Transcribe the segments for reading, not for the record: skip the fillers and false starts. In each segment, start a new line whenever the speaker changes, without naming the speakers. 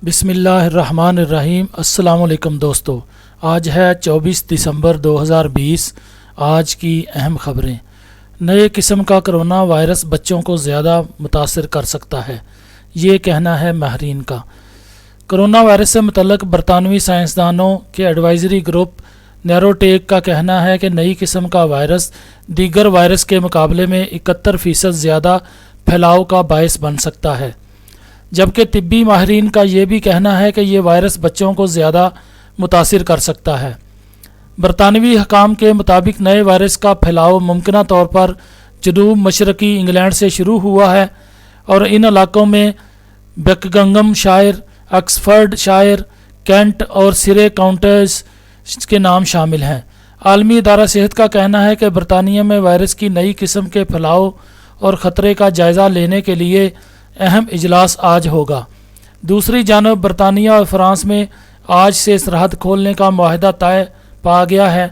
بسم اللہ الرحمن الرحیم۔ السلام علیکم دوستو، آج ہے 24 دسمبر 2020۔ آج کی اہم خبریں۔ نئے قسم کا کرونا وائرس بچوں کو زیادہ متاثر کر سکتا ہے، یہ کہنا ہے ماہرین کا۔ کرونا وائرس سے متعلق برطانوی سائنسدانوں کے ایڈوائزری گروپ نیروٹیک کا کہنا ہے کہ نئی قسم کا وائرس دیگر وائرس کے مقابلے میں 71% زیادہ پھیلاؤ کا باعث بن سکتا ہے، جبکہ طبی ماہرین کا یہ بھی کہنا ہے کہ یہ وائرس بچوں کو زیادہ متاثر کر سکتا ہے۔ برطانوی حکام کے مطابق نئے وائرس کا پھیلاؤ ممکنہ طور پر جنوب مشرقی انگلینڈ سے شروع ہوا ہے اور ان علاقوں میں بکنگم شائر، آکسفورڈ شائر، کینٹ اور سرے کاؤنٹیز کے نام شامل ہیں۔ عالمی ادارہ صحت کا کہنا ہے کہ برطانیہ میں وائرس کی نئی قسم کے پھیلاؤ اور خطرے کا جائزہ لینے کے لیے اہم اجلاس آج ہوگا۔ دوسری جانب برطانیہ اور فرانس میں آج سے سرحد کھولنے کا معاہدہ طے پا گیا ہے۔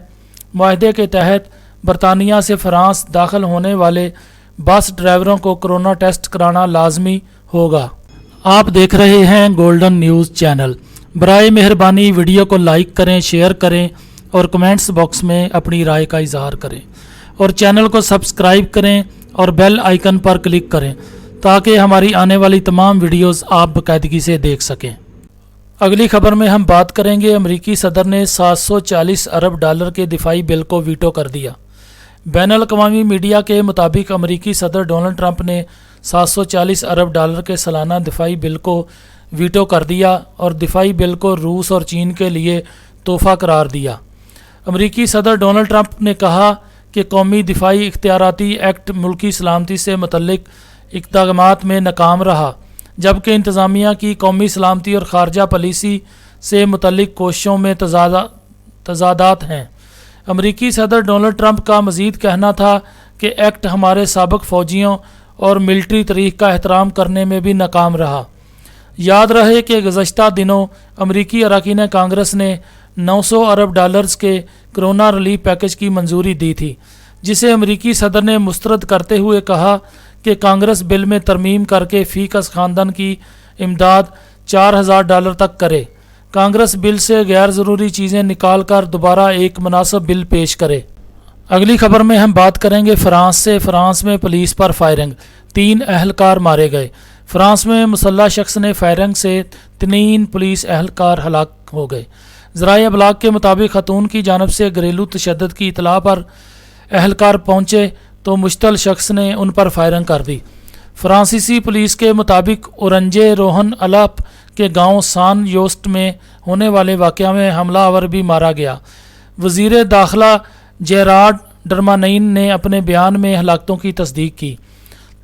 معاہدے کے تحت برطانیہ سے فرانس داخل ہونے والے بس ڈرائیوروں کو کرونا ٹیسٹ کرانا لازمی ہوگا۔ آپ دیکھ رہے ہیں گولڈن نیوز چینل۔ برائے مہربانی ویڈیو کو لائک کریں، شیئر کریں اور کمنٹس باکس میں اپنی رائے کا اظہار کریں، اور چینل کو سبسکرائب کریں اور بیل آئیکن پر کلک کریں تاکہ ہماری آنے والی تمام ویڈیوز آپ باقاعدگی سے دیکھ سکیں۔ اگلی خبر میں ہم بات کریں گے، امریکی صدر نے $740 ارب کے دفاعی بل کو ویٹو کر دیا۔ بین الاقوامی میڈیا کے مطابق امریکی صدر ڈونلڈ ٹرمپ نے $740 ارب کے سالانہ دفاعی بل کو ویٹو کر دیا اور دفاعی بل کو روس اور چین کے لیے تحفہ قرار دیا۔ امریکی صدر ڈونلڈ ٹرمپ نے کہا کہ قومی دفاعی اختیاراتی ایکٹ ملکی سلامتی سے متعلق اقدامات میں ناکام رہا، جبکہ انتظامیہ کی قومی سلامتی اور خارجہ پالیسی سے متعلق کوششوں میں تضادات ہیں۔ امریکی صدر ڈونلڈ ٹرمپ کا مزید کہنا تھا کہ ایکٹ ہمارے سابق فوجیوں اور ملٹری تاریخ کا احترام کرنے میں بھی ناکام رہا۔ یاد رہے کہ گزشتہ دنوں امریکی اراکین کانگریس نے $900 ارب کے کرونا ریلیف پیکج کی منظوری دی تھی، جسے امریکی صدر نے مسترد کرتے ہوئے کہا کہ کانگریس بل میں ترمیم کر کے فی کس خاندان کی امداد $4000 تک کرے۔ کانگریس بل سے غیر ضروری چیزیں نکال کر دوبارہ ایک مناسب بل پیش کرے۔ اگلی خبر میں ہم بات کریں گے فرانس میں پولیس پر فائرنگ، 3 اہلکار مارے گئے۔ فرانس میں مسلح شخص نے فائرنگ سے 3 پولیس اہلکار ہلاک ہو گئے۔ ذرائع ابلاغ کے مطابق خاتون کی جانب سے گھریلو تشدد کی اطلاع پر اہلکار پہنچے تو مشتعل شخص نے ان پر فائرنگ کر دی۔ فرانسیسی پولیس کے مطابق اورنجے روہن الاپ کے گاؤں سان یوسٹ میں ہونے والے واقعہ میں حملہ آور بھی مارا گیا۔ وزیر داخلہ جیرارڈ ڈرمانین نے اپنے بیان میں ہلاکتوں کی تصدیق کی،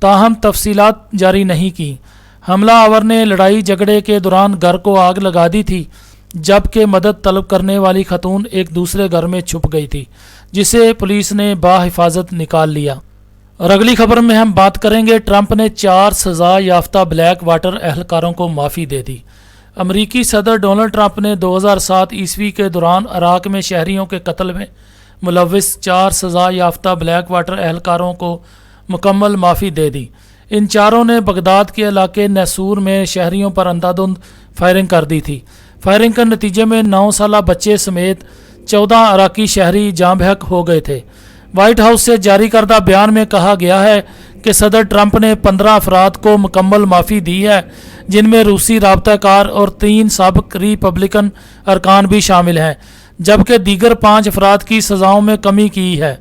تاہم تفصیلات جاری نہیں کی۔ حملہ آور نے لڑائی جھگڑے کے دوران گھر کو آگ لگا دی تھی، جبکہ مدد طلب کرنے والی خاتون ایک دوسرے گھر میں چھپ گئی تھی، جسے پولیس نے بحفاظت نکال لیا۔ اور اگلی خبر میں ہم بات کریں گے، ٹرمپ نے 4 سزا یافتہ بلیک واٹر اہلکاروں کو معافی دے دی۔ امریکی صدر ڈونلڈ ٹرمپ نے 2007 عیسوی کے دوران عراق میں شہریوں کے قتل میں ملوث 4 سزا یافتہ بلیک واٹر اہلکاروں کو مکمل معافی دے دی۔ ان چاروں نے بغداد کے علاقے نیسور میں شہریوں پر اندھادھند فائرنگ کر دی تھی۔ فائرنگ کے نتیجے میں 9 سالہ بچے سمیت 14 عراقی شہری جاں بحق ہو گئے تھے۔ وائٹ ہاؤس سے جاری کردہ بیان میں کہا گیا ہے کہ صدر ٹرمپ نے 15 افراد کو مکمل معافی دی ہے، جن میں روسی رابطہ کار اور 3 سابق ریپبلکن ارکان بھی شامل ہیں، جبکہ دیگر 5 افراد کی سزاؤں میں کمی کی ہے۔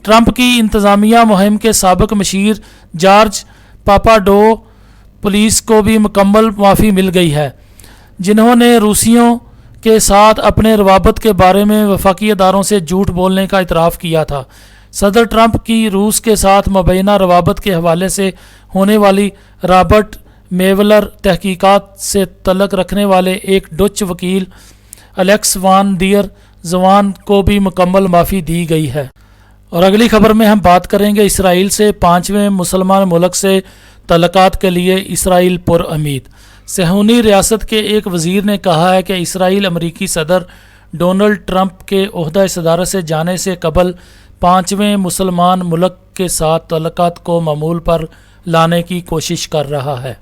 ٹرمپ کی انتظامیہ مہم کے سابق مشیر جارج پاپاڈو پولیس کو بھی مکمل معافی مل گئی ہے، جنہوں نے روسیوں کے ساتھ اپنے روابط کے بارے میں وفاقی اداروں سے جھوٹ بولنے کا اعتراف کیا تھا۔ صدر ٹرمپ کی روس کے ساتھ مبینہ روابط کے حوالے سے ہونے والی رابرٹ میولر تحقیقات سے تعلق رکھنے والے ایک ڈچ وکیل الیکس وان ڈیر زوان کو بھی مکمل معافی دی گئی ہے۔ اور اگلی خبر میں ہم بات کریں گے، اسرائیل سے 5ویں مسلمان ملک سے تعلقات کے لیے اسرائیل پر امید۔ صہیونی ریاست کے ایک وزیر نے کہا ہے کہ اسرائیل امریکی صدر ڈونلڈ ٹرمپ کے عہدہ صدارت سے جانے سے قبل 5ویں مسلمان ملک کے ساتھ تعلقات کو معمول پر لانے کی کوشش کر رہا ہے۔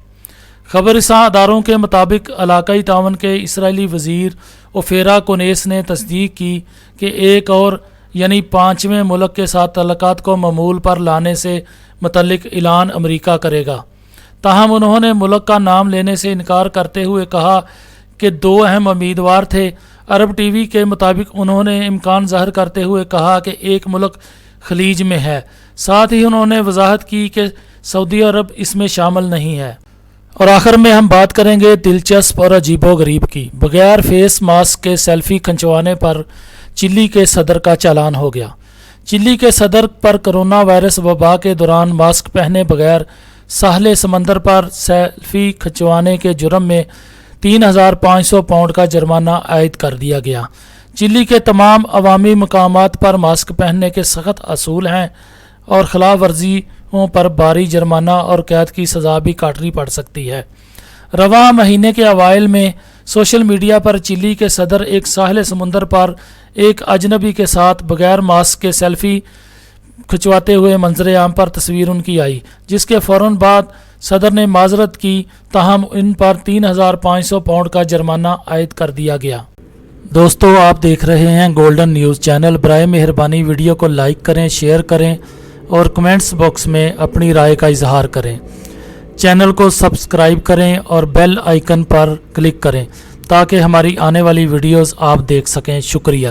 خبررساں اداروں کے مطابق علاقائی تعاون کے اسرائیلی وزیر اوفیرا کونیس نے تصدیق کی کہ ایک اور یعنی 5ویں ملک کے ساتھ تعلقات کو معمول پر لانے سے متعلق اعلان امریکہ کرے گا۔ تاہم انہوں نے ملک کا نام لینے سے انکار کرتے ہوئے کہا کہ 2 اہم امیدوار تھے۔ عرب ٹی وی کے مطابق انہوں نے امکان ظاہر کرتے ہوئے کہا کہ ایک ملک خلیج میں ہے، ساتھ ہی انہوں نے وضاحت کی کہ سعودی عرب اس میں شامل نہیں ہے۔ اور آخر میں ہم بات کریں گے دلچسپ اور عجیب و غریب کی۔ بغیر فیس ماسک کے سیلفی کھنچوانے پر چلی کے صدر کا چالان ہو گیا۔ چلی کے صدر پر کرونا وائرس وبا کے دوران ماسک پہنے بغیر ساحل سمندر پر سیلفی کھنچوانے کے جرم میں 3,500 پاؤنڈ کا جرمانہ عائد کر دیا گیا۔ چلی کے تمام عوامی مقامات پر ماسک پہننے کے سخت اصول ہیں اور خلاف ورزیوں پر بھاری جرمانہ اور قید کی سزا بھی کاٹنی پڑ سکتی ہے۔ رواں مہینے کے اوائل میں سوشل میڈیا پر چلی کے صدر ایک ساحل سمندر پر ایک اجنبی کے ساتھ بغیر ماسک کے سیلفی کھنچواتے ہوئے منظر عام پر تصویر ان کی آئی، جس کے فوراً بعد صدر نے معذرت کی، تاہم ان پر 3,500 پاؤنڈ کا جرمانہ عائد کر دیا گیا۔ دوستو، آپ دیکھ رہے ہیں گولڈن نیوز چینل۔ برائے مہربانی ویڈیو کو لائک کریں، شیئر کریں اور کمنٹس باکس میں اپنی رائے کا اظہار کریں۔ چینل کو سبسکرائب کریں اور بیل آئیکن پر کلک کریں تاکہ ہماری آنے والی ویڈیوز آپ دیکھ سکیں۔ شکریہ۔